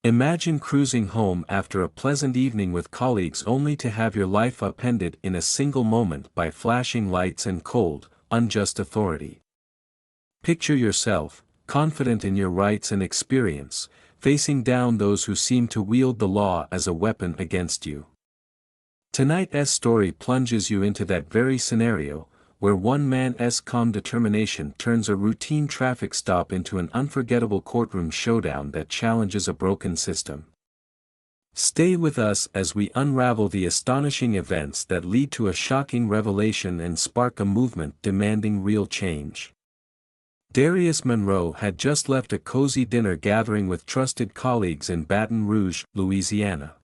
Imagine cruising home after a pleasant evening with colleagues only to have your life upended in a single moment by flashing lights and cold, unjust authority. Picture yourself, confident in your rights and experience, facing down those who seem to wield the law as a weapon against you. Tonight's story plunges you into that very scenario, where one man's calm determination turns a routine traffic stop into an unforgettable courtroom showdown that challenges a broken system. Stay with us as we unravel the astonishing events that lead to a shocking revelation and spark a movement demanding real change. Darius Monroe had just left a cozy dinner gathering with trusted colleagues in Baton Rouge, Louisiana.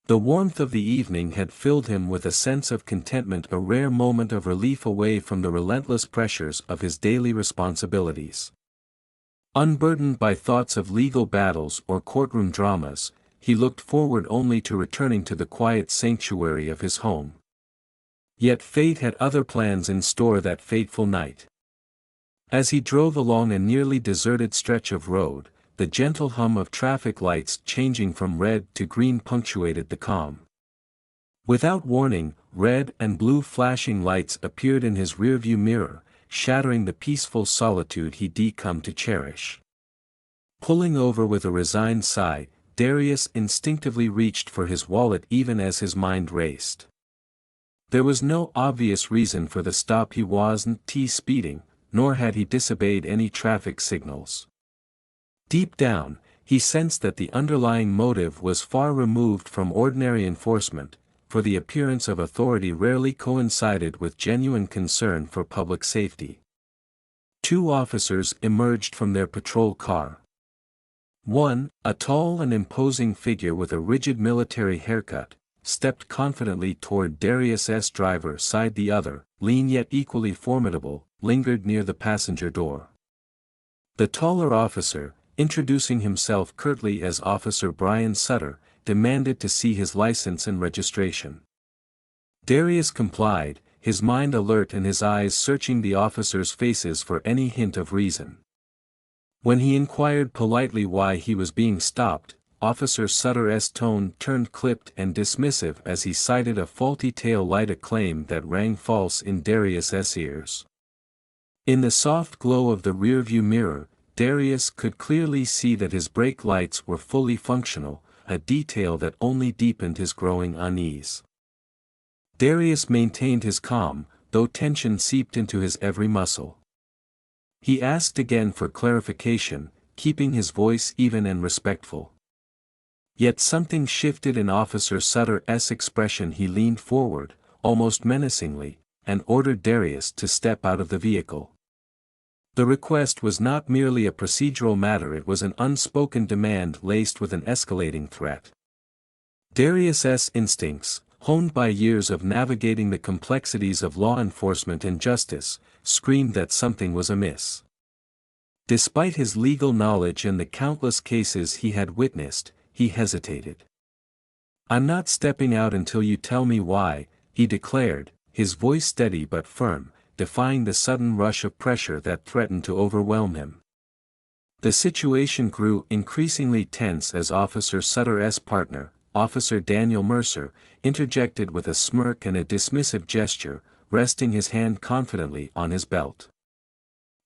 The warmth of the evening had filled him with a sense of contentment, a rare moment of relief away from the relentless pressures of his daily responsibilities. Unburdened by thoughts of legal battles or courtroom dramas, he looked forward only to returning to the quiet sanctuary of his home. Yet fate had other plans in store that fateful night. As he drove along a nearly deserted stretch of road, the gentle hum of traffic lights changing from red to green punctuated the calm. Without warning, red and blue flashing lights appeared in his rearview mirror, shattering the peaceful solitude he'd come to cherish. Pulling over with a resigned sigh, Darius instinctively reached for his wallet even as his mind raced. There was no obvious reason for the stop. He wasn't speeding, nor had he disobeyed any traffic signals. Deep down, he sensed that the underlying motive was far removed from ordinary enforcement, for the appearance of authority rarely coincided with genuine concern for public safety. Two officers emerged from their patrol car. One, a tall and imposing figure with a rigid military haircut, stepped confidently toward Darius's driver's side. The other, lean yet equally formidable, lingered near the passenger door. The taller officer, introducing himself curtly as Officer Brian Sutter, demanded to see his license and registration. Darius complied, his mind alert and his eyes searching the officers' faces for any hint of reason. When he inquired politely why he was being stopped, Officer Sutter's tone turned clipped and dismissive as he cited a faulty tail light, a claim that rang false in Darius's ears. In the soft glow of the rearview mirror, Darius could clearly see that his brake lights were fully functional, a detail that only deepened his growing unease. Darius maintained his calm, though tension seeped into his every muscle. He asked again for clarification, keeping his voice even and respectful. Yet something shifted in Officer Sutter's expression. He leaned forward, almost menacingly, and ordered Darius to step out of the vehicle. The request was not merely a procedural matter, it was an unspoken demand laced with an escalating threat. Darius's instincts, honed by years of navigating the complexities of law enforcement and justice, screamed that something was amiss. Despite his legal knowledge and the countless cases he had witnessed, he hesitated. "I'm not stepping out until you tell me why," he declared, his voice steady but firm, defying the sudden rush of pressure that threatened to overwhelm him. The situation grew increasingly tense as Officer Sutter's partner, Officer Daniel Mercer, interjected with a smirk and a dismissive gesture, resting his hand confidently on his belt.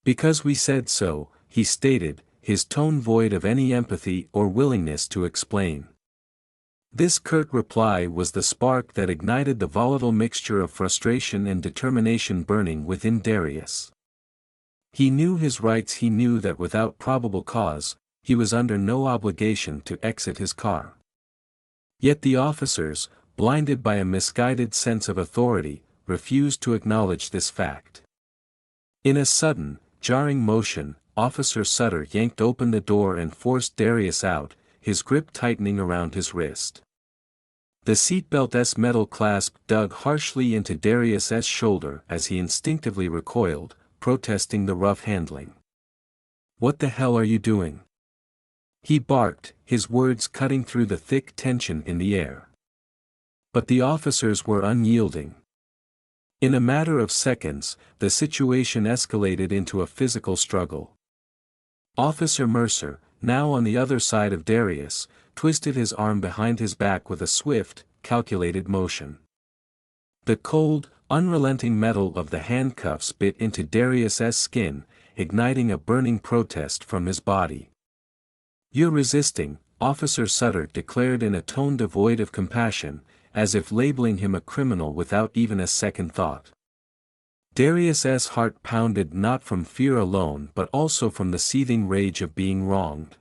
"Because we said so," he stated, his tone void of any empathy or willingness to explain. This curt reply was the spark that ignited the volatile mixture of frustration and determination burning within Darius. He knew his rights, he knew that without probable cause, he was under no obligation to exit his car. Yet the officers, blinded by a misguided sense of authority, refused to acknowledge this fact. In a sudden, jarring motion, Officer Sutter yanked open the door and forced Darius out, his grip tightening around his wrist. The seatbelt's metal clasp dug harshly into Darius's shoulder as he instinctively recoiled, protesting the rough handling. "What the hell are you doing?" he barked, his words cutting through the thick tension in the air. But the officers were unyielding. In a matter of seconds, the situation escalated into a physical struggle. Officer Mercer, now on the other side of Darius, twisted his arm behind his back with a swift, calculated motion. The cold, unrelenting metal of the handcuffs bit into Darius's skin, igniting a burning protest from his body. "You're resisting," Officer Sutter declared in a tone devoid of compassion, as if labeling him a criminal without even a second thought. Darius's heart pounded not from fear alone but also from the seething rage of being wronged.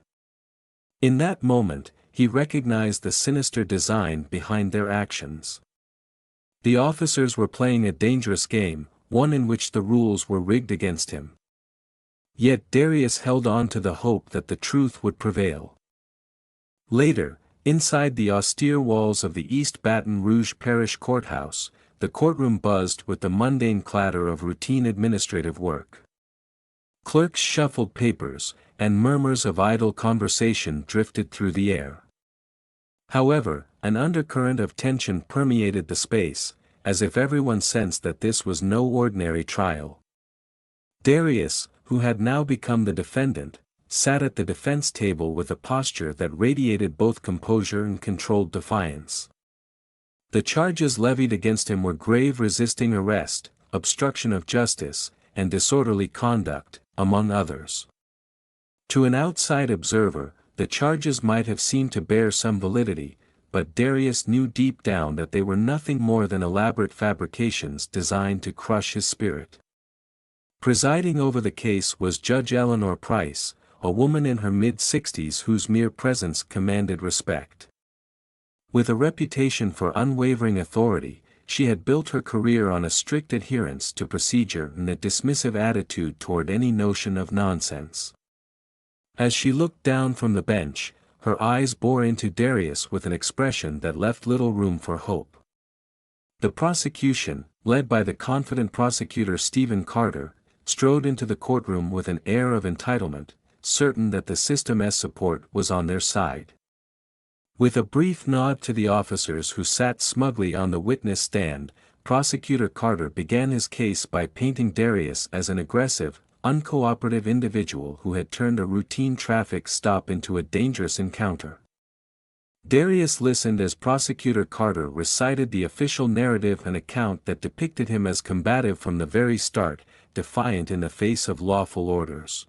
In that moment, he recognized the sinister design behind their actions. The officers were playing a dangerous game, one in which the rules were rigged against him. Yet Darius held on to the hope that the truth would prevail. Later, inside the austere walls of the East Baton Rouge Parish Courthouse, the courtroom buzzed with the mundane clatter of routine administrative work. Clerks shuffled papers, and murmurs of idle conversation drifted through the air. However, an undercurrent of tension permeated the space, as if everyone sensed that this was no ordinary trial. Darius, who had now become the defendant, sat at the defense table with a posture that radiated both composure and controlled defiance. The charges levied against him were grave resisting arrest, obstruction of justice, and disorderly conduct, among others. To an outside observer, the charges might have seemed to bear some validity, but Darius knew deep down that they were nothing more than elaborate fabrications designed to crush his spirit. Presiding over the case was Judge Eleanor Price, a woman in her mid-60s whose mere presence commanded respect. With a reputation for unwavering authority, she had built her career on a strict adherence to procedure and a dismissive attitude toward any notion of nonsense. As she looked down from the bench, her eyes bore into Darius with an expression that left little room for hope. The prosecution, led by the confident prosecutor Stephen Carter, strode into the courtroom with an air of entitlement, certain that the system's support was on their side. With a brief nod to the officers who sat smugly on the witness stand, Prosecutor Carter began his case by painting Darius as an aggressive, uncooperative individual who had turned a routine traffic stop into a dangerous encounter. Darius listened as Prosecutor Carter recited the official narrative, an account that depicted him as combative from the very start, defiant in the face of lawful orders.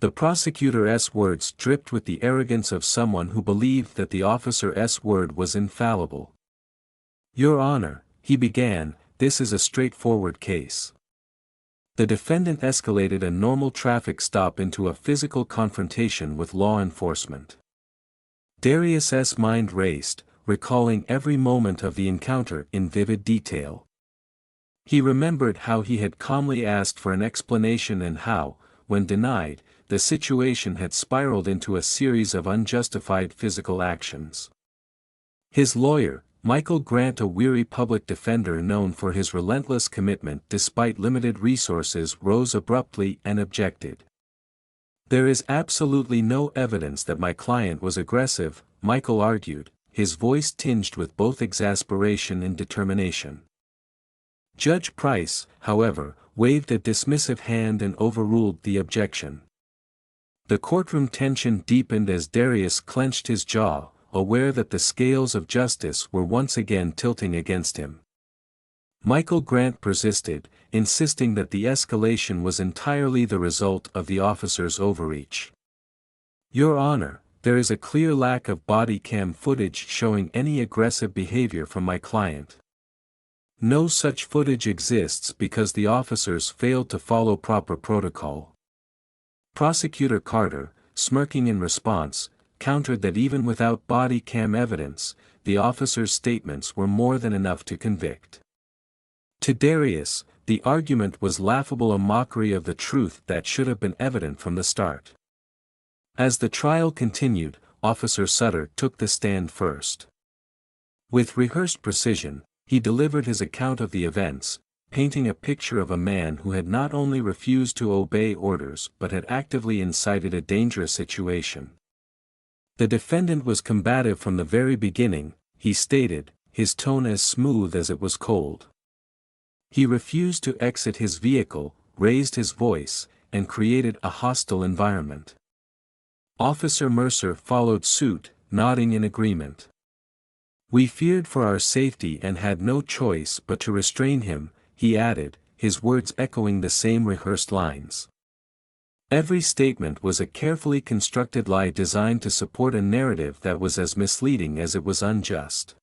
The prosecutor's words dripped with the arrogance of someone who believed that the officer's word was infallible. "Your Honor," he began, "this is a straightforward case. The defendant escalated a normal traffic stop into a physical confrontation with law enforcement." Darius's mind raced, recalling every moment of the encounter in vivid detail. He remembered how he had calmly asked for an explanation and how, when denied, the situation had spiraled into a series of unjustified physical actions. His lawyer, Michael Grant, a weary public defender known for his relentless commitment despite limited resources, rose abruptly and objected. "There is absolutely no evidence that my client was aggressive," Michael argued, his voice tinged with both exasperation and determination. Judge Price, however, waved a dismissive hand and overruled the objection. The courtroom tension deepened as Darius clenched his jaw, aware that the scales of justice were once again tilting against him. Michael Grant persisted, insisting that the escalation was entirely the result of the officer's overreach. "Your Honor, there is a clear lack of body cam footage showing any aggressive behavior from my client. No such footage exists because the officers failed to follow proper protocol." Prosecutor Carter, smirking in response, countered that even without body cam evidence, the officers' statements were more than enough to convict. To Darius, the argument was laughable, a mockery of the truth that should have been evident from the start. As the trial continued, Officer Sutter took the stand first. With rehearsed precision, he delivered his account of the events, painting a picture of a man who had not only refused to obey orders but had actively incited a dangerous situation. The defendant was combative from the very beginning, he stated, his tone as smooth as it was cold. He refused to exit his vehicle, raised his voice, and created a hostile environment. Officer Mercer followed suit, nodding in agreement. "We feared for our safety and had no choice but to restrain him," he added, his words echoing the same rehearsed lines. Every statement was a carefully constructed lie designed to support a narrative that was as misleading as it was unjust.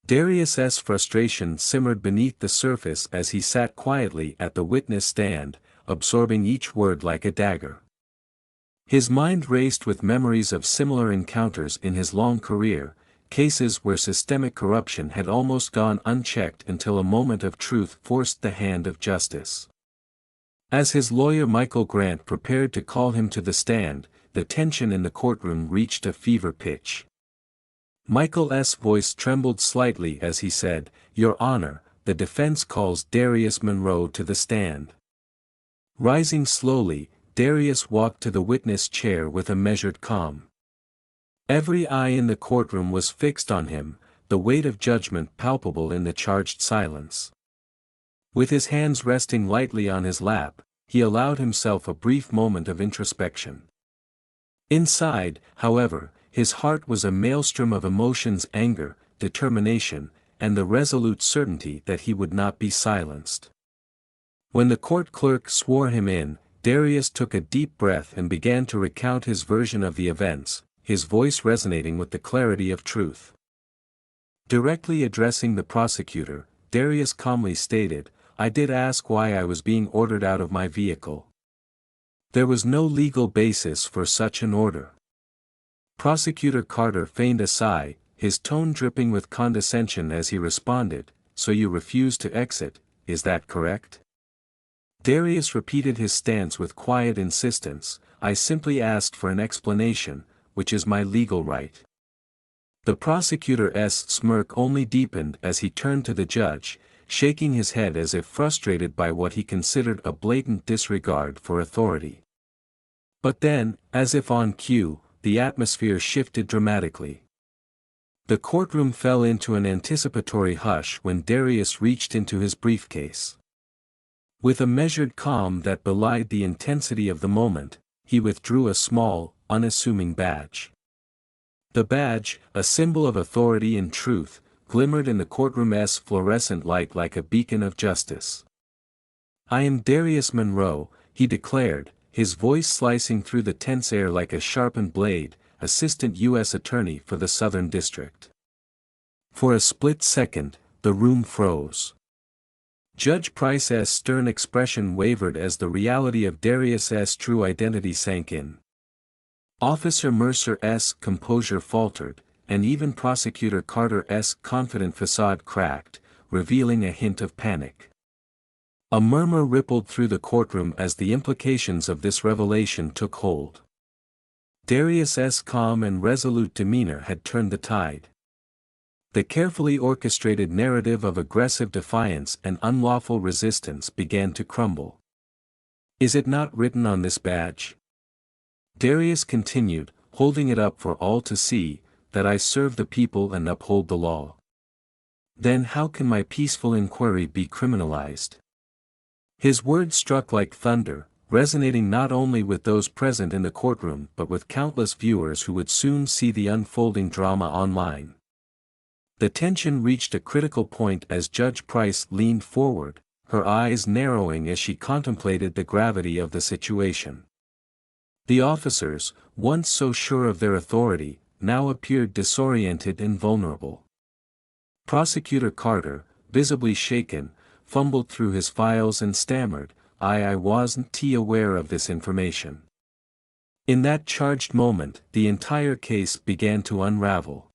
Darius's frustration simmered beneath the surface as he sat quietly at the witness stand, absorbing each word like a dagger. His mind raced with memories of similar encounters in his long career, cases where systemic corruption had almost gone unchecked until a moment of truth forced the hand of justice. As his lawyer Michael Grant prepared to call him to the stand, the tension in the courtroom reached a fever pitch. Michael's voice trembled slightly as he said, "Your Honor, the defense calls Darius Monroe to the stand." Rising slowly, Darius walked to the witness chair with a measured calm. Every eye in the courtroom was fixed on him, the weight of judgment palpable in the charged silence. With his hands resting lightly on his lap, he allowed himself a brief moment of introspection. Inside, however, his heart was a maelstrom of emotions: anger, determination, and the resolute certainty that he would not be silenced. When the court clerk swore him in, Darius took a deep breath and began to recount his version of the events, his voice resonating with the clarity of truth. Directly addressing the prosecutor, Darius calmly stated, "I did ask why I was being ordered out of my vehicle. There was no legal basis for such an order." Prosecutor Carter feigned a sigh, his tone dripping with condescension as he responded, "So you refuse to exit, is that correct?" Darius repeated his stance with quiet insistence, "I simply asked for an explanation, which is my legal right." The prosecutor's smirk only deepened as he turned to the judge, shaking his head as if frustrated by what he considered a blatant disregard for authority. But then, as if on cue, the atmosphere shifted dramatically. The courtroom fell into an anticipatory hush when Darius reached into his briefcase. With a measured calm that belied the intensity of the moment, he withdrew a small, unassuming badge. The badge, a symbol of authority and truth, glimmered in the courtroom's fluorescent light like a beacon of justice. "I am Darius Monroe," he declared, his voice slicing through the tense air like a sharpened blade, Assistant U.S. Attorney for the Southern District. For a split second, the room froze. Judge Price's stern expression wavered as the reality of Darius's true identity sank in. Officer Mercer's composure faltered, and even Prosecutor Carter's confident facade cracked, revealing a hint of panic. A murmur rippled through the courtroom as the implications of this revelation took hold. Darius's calm and resolute demeanor had turned the tide. The carefully orchestrated narrative of aggressive defiance and unlawful resistance began to crumble. "Is it not written on this badge?" Darius continued, holding it up for all to see, "that I serve the people and uphold the law? Then how can my peaceful inquiry be criminalized?" His words struck like thunder, resonating not only with those present in the courtroom but with countless viewers who would soon see the unfolding drama online. The tension reached a critical point as Judge Price leaned forward, her eyes narrowing as she contemplated the gravity of the situation. The officers, once so sure of their authority, now appeared disoriented and vulnerable. Prosecutor Carter, visibly shaken, fumbled through his files and stammered, I wasn't aware of this information." In that charged moment, the entire case began to unravel.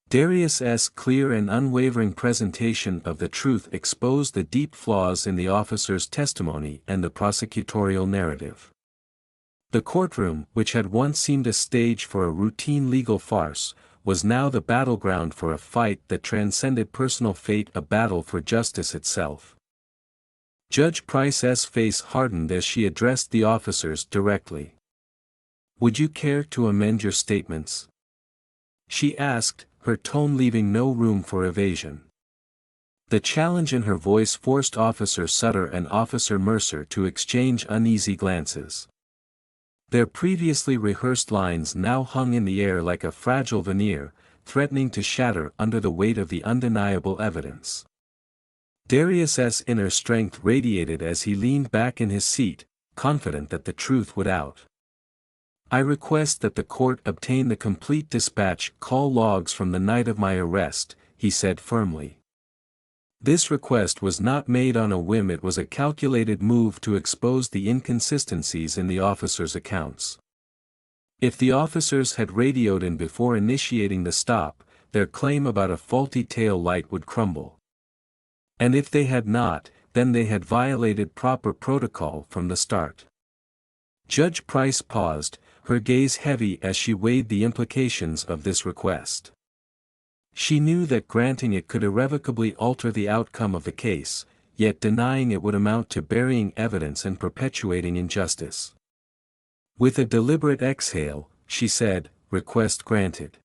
Darius's clear and unwavering presentation of the truth exposed the deep flaws in the officer's testimony and the prosecutorial narrative. The courtroom, which had once seemed a stage for a routine legal farce, was now the battleground for a fight that transcended personal fate, a battle for justice itself. Judge Price's face hardened as she addressed the officers directly. "Would you care to amend your statements?" she asked, her tone leaving no room for evasion. The challenge in her voice forced Officer Sutter and Officer Mercer to exchange uneasy glances. Their previously rehearsed lines now hung in the air like a fragile veneer, threatening to shatter under the weight of the undeniable evidence. Darius's inner strength radiated as he leaned back in his seat, confident that the truth would out. "I request that the court obtain the complete dispatch call logs from the night of my arrest," he said firmly. This request was not made on a whim, it was a calculated move to expose the inconsistencies in the officers' accounts. If the officers had radioed in before initiating the stop, their claim about a faulty tail light would crumble. And if they had not, then they had violated proper protocol from the start. Judge Price paused, her gaze heavy as she weighed the implications of this request. She knew that granting it could irrevocably alter the outcome of the case, yet denying it would amount to burying evidence and perpetuating injustice. With a deliberate exhale, she said, "Request granted."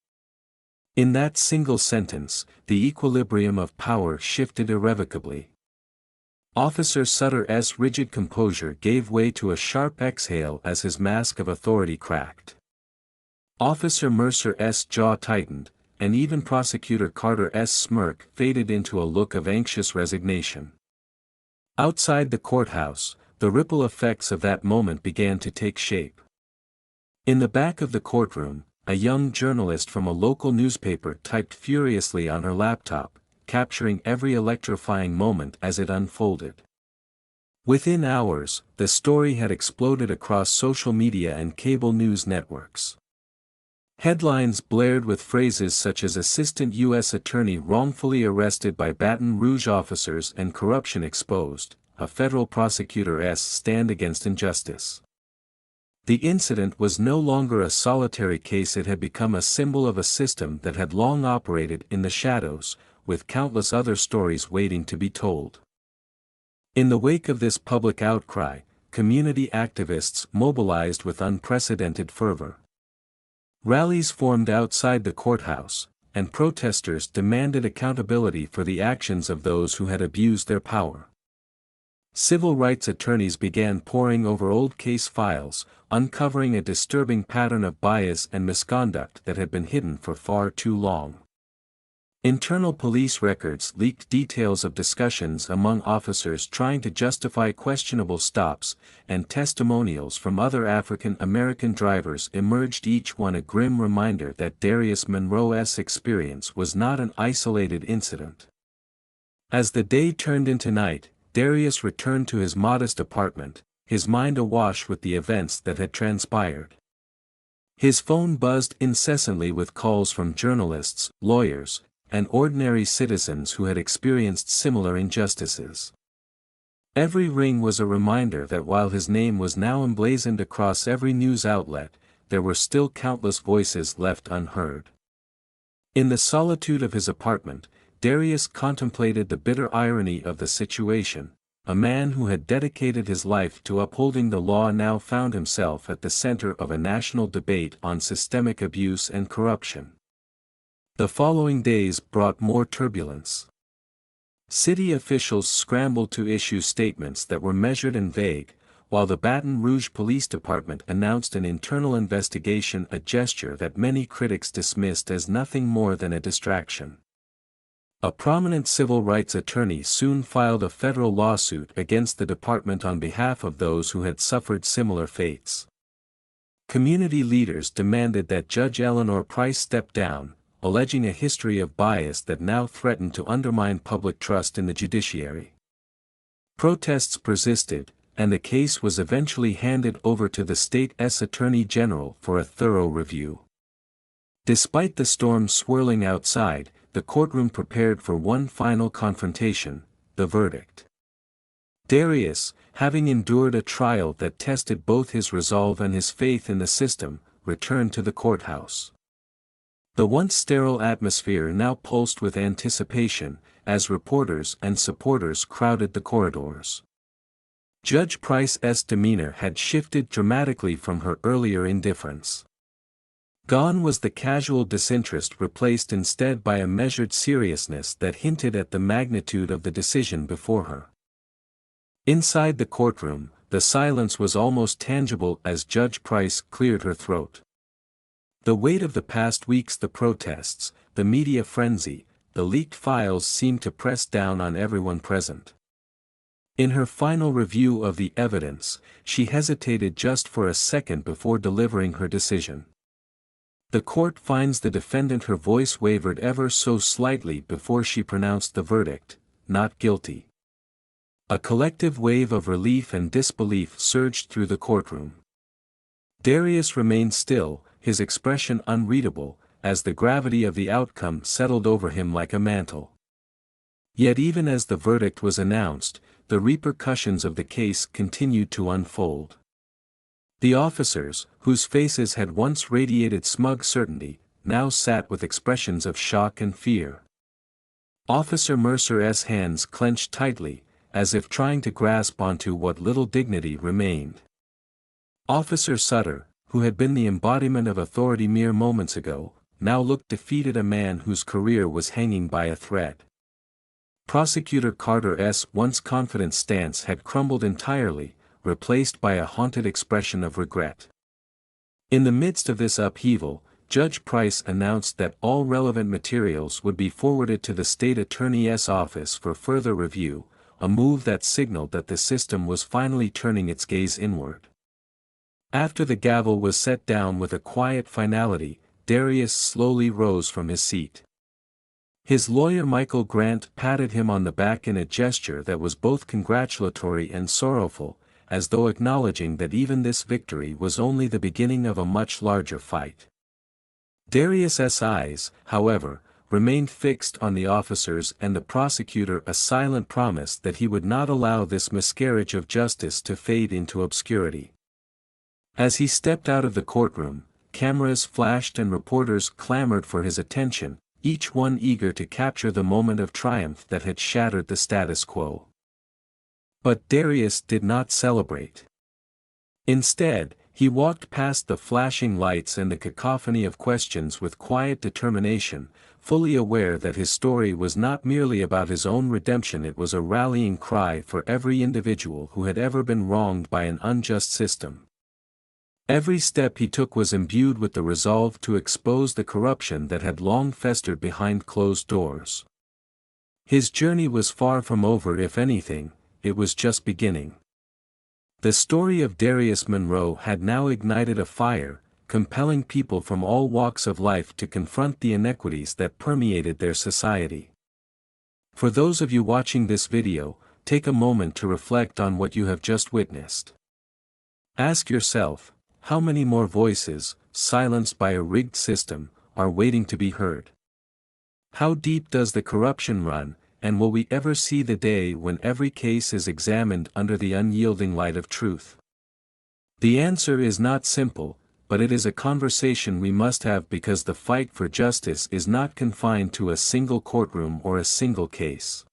In that single sentence, the equilibrium of power shifted irrevocably. Officer Sutter's rigid composure gave way to a sharp exhale as his mask of authority cracked. Officer Mercer's jaw tightened, and even Prosecutor Carter's smirk faded into a look of anxious resignation. Outside the courthouse, the ripple effects of that moment began to take shape. In the back of the courtroom, a young journalist from a local newspaper typed furiously on her laptop, capturing every electrifying moment as it unfolded. Within hours, the story had exploded across social media and cable news networks. Headlines blared with phrases such as "Assistant U.S. Attorney wrongfully arrested by Baton Rouge officers and corruption exposed, a federal prosecutor's stand against injustice." The incident was no longer a solitary case, it had become a symbol of a system that had long operated in the shadows, with countless other stories waiting to be told. In the wake of this public outcry, community activists mobilized with unprecedented fervor. Rallies formed outside the courthouse, and protesters demanded accountability for the actions of those who had abused their power. Civil rights attorneys began poring over old case files, uncovering a disturbing pattern of bias and misconduct that had been hidden for far too long. Internal police records leaked details of discussions among officers trying to justify questionable stops, and testimonials from other African American drivers emerged, each one a grim reminder that Darius Monroe's experience was not an isolated incident. As the day turned into night, Darius returned to his modest apartment, his mind awash with the events that had transpired. His phone buzzed incessantly with calls from journalists, lawyers, and ordinary citizens who had experienced similar injustices. Every ring was a reminder that while his name was now emblazoned across every news outlet, there were still countless voices left unheard. In the solitude of his apartment, Darius contemplated the bitter irony of the situation. A man who had dedicated his life to upholding the law now found himself at the center of a national debate on systemic abuse and corruption. The following days brought more turbulence. City officials scrambled to issue statements that were measured and vague, while the Baton Rouge Police Department announced an internal investigation, a gesture that many critics dismissed as nothing more than a distraction. A prominent civil rights attorney soon filed a federal lawsuit against the department on behalf of those who had suffered similar fates. Community leaders demanded that Judge Eleanor Price step down, alleging a history of bias that now threatened to undermine public trust in the judiciary. Protests persisted, and the case was eventually handed over to the state's Attorney General for a thorough review. Despite the storm swirling outside, the courtroom prepared for one final confrontation: the verdict. Darius, having endured a trial that tested both his resolve and his faith in the system, returned to the courthouse. The once sterile atmosphere now pulsed with anticipation, as reporters and supporters crowded the corridors. Judge Price's demeanor had shifted dramatically from her earlier indifference. Gone was the casual disinterest, replaced instead by a measured seriousness that hinted at the magnitude of the decision before her. Inside the courtroom, the silence was almost tangible as Judge Price cleared her throat. The weight of the past weeks, the protests, the media frenzy, the leaked files seemed to press down on everyone present. In her final review of the evidence, she hesitated just for a second before delivering her decision. The court finds the defendant. Her voice wavered ever so slightly before she pronounced the verdict, not guilty. A collective wave of relief and disbelief surged through the courtroom. Darius remained still, his expression unreadable, as the gravity of the outcome settled over him like a mantle. Yet even as the verdict was announced, the repercussions of the case continued to unfold. The officers, whose faces had once radiated smug certainty, now sat with expressions of shock and fear. Officer Mercer's hands clenched tightly, as if trying to grasp onto what little dignity remained. Officer Sutter, who had been the embodiment of authority mere moments ago, now looked defeated, a man whose career was hanging by a thread. Prosecutor Carter's once confident stance had crumbled entirely, replaced by a haunted expression of regret. In the midst of this upheaval, Judge Price announced that all relevant materials would be forwarded to the state attorney's office for further review, a move that signaled that the system was finally turning its gaze inward. After the gavel was set down with a quiet finality, Darius slowly rose from his seat. His lawyer Michael Grant patted him on the back in a gesture that was both congratulatory and sorrowful, as though acknowledging that even this victory was only the beginning of a much larger fight. Darius's eyes, however, remained fixed on the officers and the prosecutor, a silent promise that he would not allow this miscarriage of justice to fade into obscurity. As he stepped out of the courtroom, cameras flashed and reporters clamored for his attention, each one eager to capture the moment of triumph that had shattered the status quo. But Darius did not celebrate. Instead, he walked past the flashing lights and the cacophony of questions with quiet determination, fully aware that his story was not merely about his own redemption. It was a rallying cry for every individual who had ever been wronged by an unjust system. Every step he took was imbued with the resolve to expose the corruption that had long festered behind closed doors. His journey was far from over. If anything, it was just beginning. The story of Darius Monroe had now ignited a fire, compelling people from all walks of life to confront the inequities that permeated their society. For those of you watching this video, take a moment to reflect on what you have just witnessed. Ask yourself, how many more voices, silenced by a rigged system, are waiting to be heard? How deep does the corruption run, and will we ever see the day when every case is examined under the unyielding light of truth? The answer is not simple, but it is a conversation we must have, because the fight for justice is not confined to a single courtroom or a single case.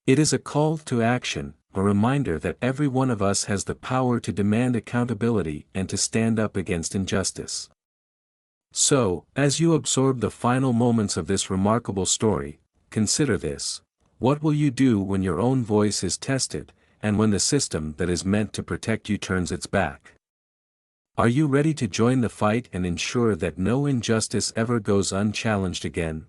It is a call to action, a reminder that every one of us has the power to demand accountability and to stand up against injustice. So, as you absorb the final moments of this remarkable story, consider this: what will you do when your own voice is tested, and when the system that is meant to protect you turns its back? Are you ready to join the fight and ensure that no injustice ever goes unchallenged again?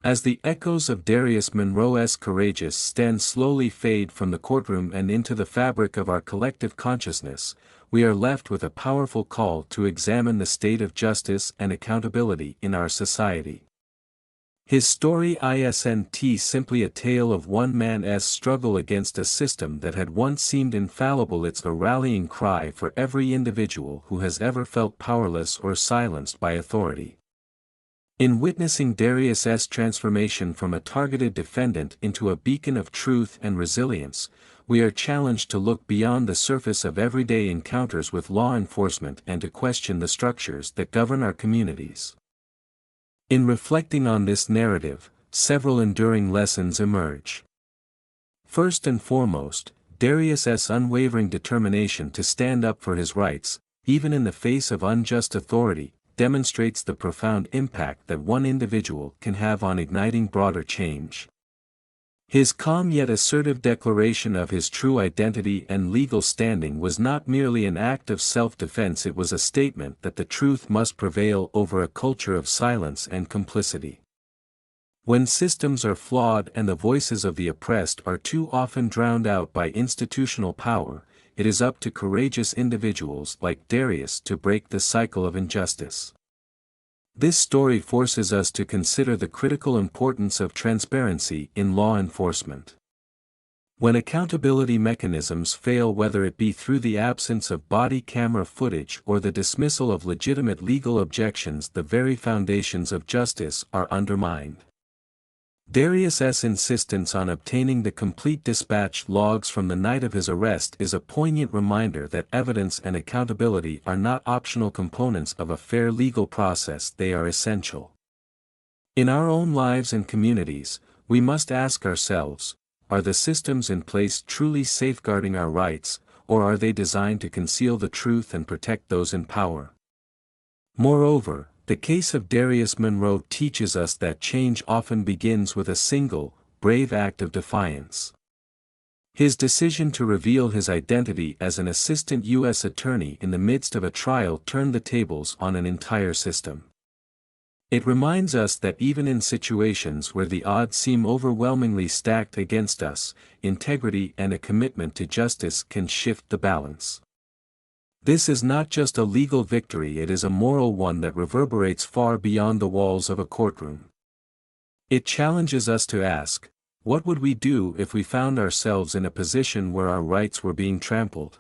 As the echoes of Darius Monroe's courageous stand slowly fade from the courtroom and into the fabric of our collective consciousness, we are left with a powerful call to examine the state of justice and accountability in our society. His story isn't simply a tale of one man's struggle against a system that had once seemed infallible. It's a rallying cry for every individual who has ever felt powerless or silenced by authority. In witnessing Darius's transformation from a targeted defendant into a beacon of truth and resilience, we are challenged to look beyond the surface of everyday encounters with law enforcement and to question the structures that govern our communities. In reflecting on this narrative, several enduring lessons emerge. First and foremost, Darius's unwavering determination to stand up for his rights, even in the face of unjust authority, demonstrates the profound impact that one individual can have on igniting broader change. His calm yet assertive declaration of his true identity and legal standing was not merely an act of self-defense, it was a statement that the truth must prevail over a culture of silence and complicity. When systems are flawed and the voices of the oppressed are too often drowned out by institutional power, it is up to courageous individuals like Darius to break the cycle of injustice. This story forces us to consider the critical importance of transparency in law enforcement. When accountability mechanisms fail, whether it be through the absence of body camera footage or the dismissal of legitimate legal objections, the very foundations of justice are undermined. Darius' insistence on obtaining the complete dispatch logs from the night of his arrest is a poignant reminder that evidence and accountability are not optional components of a fair legal process, they are essential. In our own lives and communities, we must ask ourselves, are the systems in place truly safeguarding our rights, or are they designed to conceal the truth and protect those in power? Moreover, the case of Darius Monroe teaches us that change often begins with a single, brave act of defiance. His decision to reveal his identity as an assistant U.S. attorney in the midst of a trial turned the tables on an entire system. It reminds us that even in situations where the odds seem overwhelmingly stacked against us, integrity and a commitment to justice can shift the balance. This is not just a legal victory, it is a moral one that reverberates far beyond the walls of a courtroom. It challenges us to ask, what would we do if we found ourselves in a position where our rights were being trampled?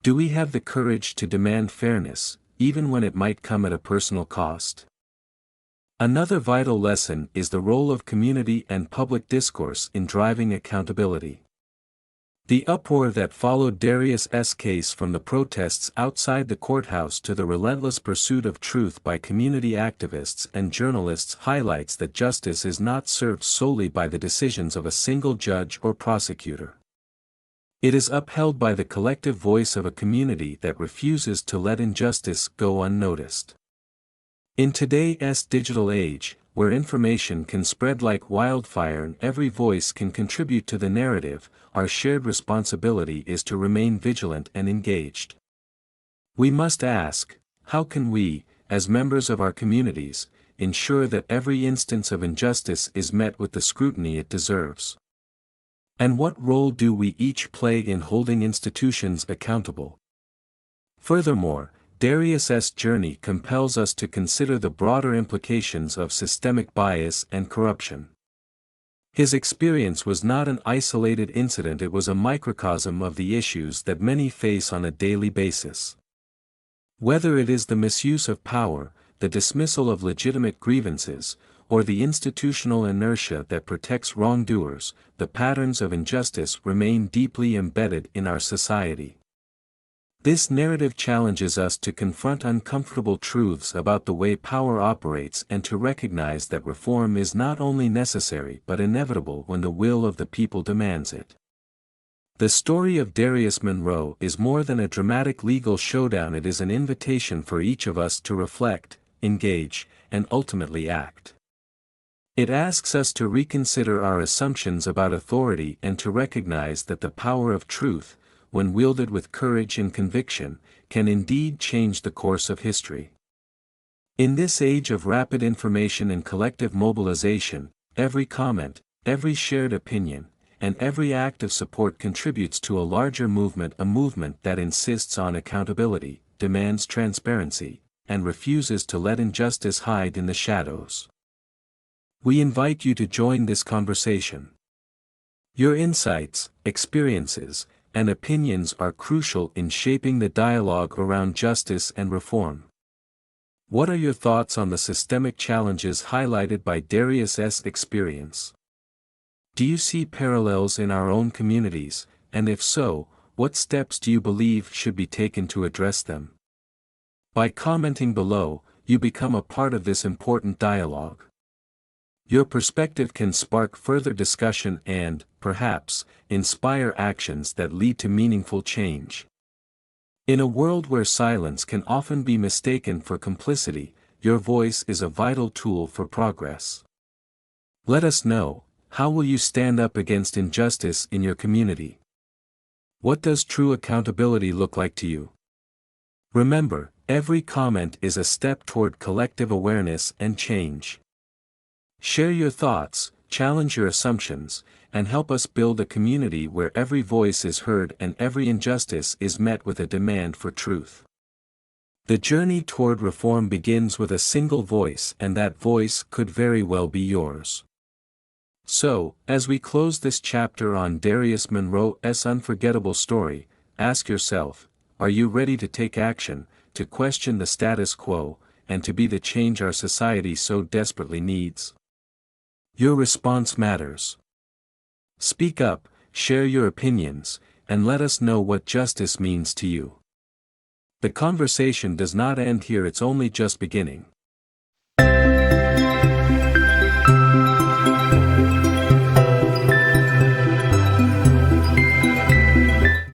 Do we have the courage to demand fairness, even when it might come at a personal cost? Another vital lesson is the role of community and public discourse in driving accountability. The uproar that followed Darius' case, from the protests outside the courthouse to the relentless pursuit of truth by community activists and journalists, highlights that justice is not served solely by the decisions of a single judge or prosecutor. It is upheld by the collective voice of a community that refuses to let injustice go unnoticed. In today's digital age, where information can spread like wildfire and every voice can contribute to the narrative, our shared responsibility is to remain vigilant and engaged. We must ask, how can we, as members of our communities, ensure that every instance of injustice is met with the scrutiny it deserves? And what role do we each play in holding institutions accountable? Furthermore, Darius' journey compels us to consider the broader implications of systemic bias and corruption. His experience was not an isolated incident, it was a microcosm of the issues that many face on a daily basis. Whether it is the misuse of power, the dismissal of legitimate grievances, or the institutional inertia that protects wrongdoers, the patterns of injustice remain deeply embedded in our society. This narrative challenges us to confront uncomfortable truths about the way power operates and to recognize that reform is not only necessary but inevitable when the will of the people demands it. The story of Darius Monroe is more than a dramatic legal showdown, it is an invitation for each of us to reflect, engage, and ultimately act. It asks us to reconsider our assumptions about authority and to recognize that the power of truth, when wielded with courage and conviction, can indeed change the course of history. In this age of rapid information and collective mobilization, every comment, every shared opinion, and every act of support contributes to a larger movement, a movement that insists on accountability, demands transparency, and refuses to let injustice hide in the shadows. We invite you to join this conversation. Your insights, experiences, and opinions are crucial in shaping the dialogue around justice and reform. What are your thoughts on the systemic challenges highlighted by Darius' experience? Do you see parallels in our own communities, and if so, what steps do you believe should be taken to address them? By commenting below, you become a part of this important dialogue. Your perspective can spark further discussion and, perhaps, inspire actions that lead to meaningful change. In a world where silence can often be mistaken for complicity, your voice is a vital tool for progress. Let us know, how will you stand up against injustice in your community? What does true accountability look like to you? Remember, every comment is a step toward collective awareness and change. Share your thoughts, challenge your assumptions, and help us build a community where every voice is heard and every injustice is met with a demand for truth. The journey toward reform begins with a single voice, and that voice could very well be yours. So, as we close this chapter on Darius Monroe's unforgettable story, ask yourself, are you ready to take action, to question the status quo, and to be the change our society so desperately needs? Your response matters. Speak up, share your opinions, and let us know what justice means to you. The conversation does not end here, it's only just beginning.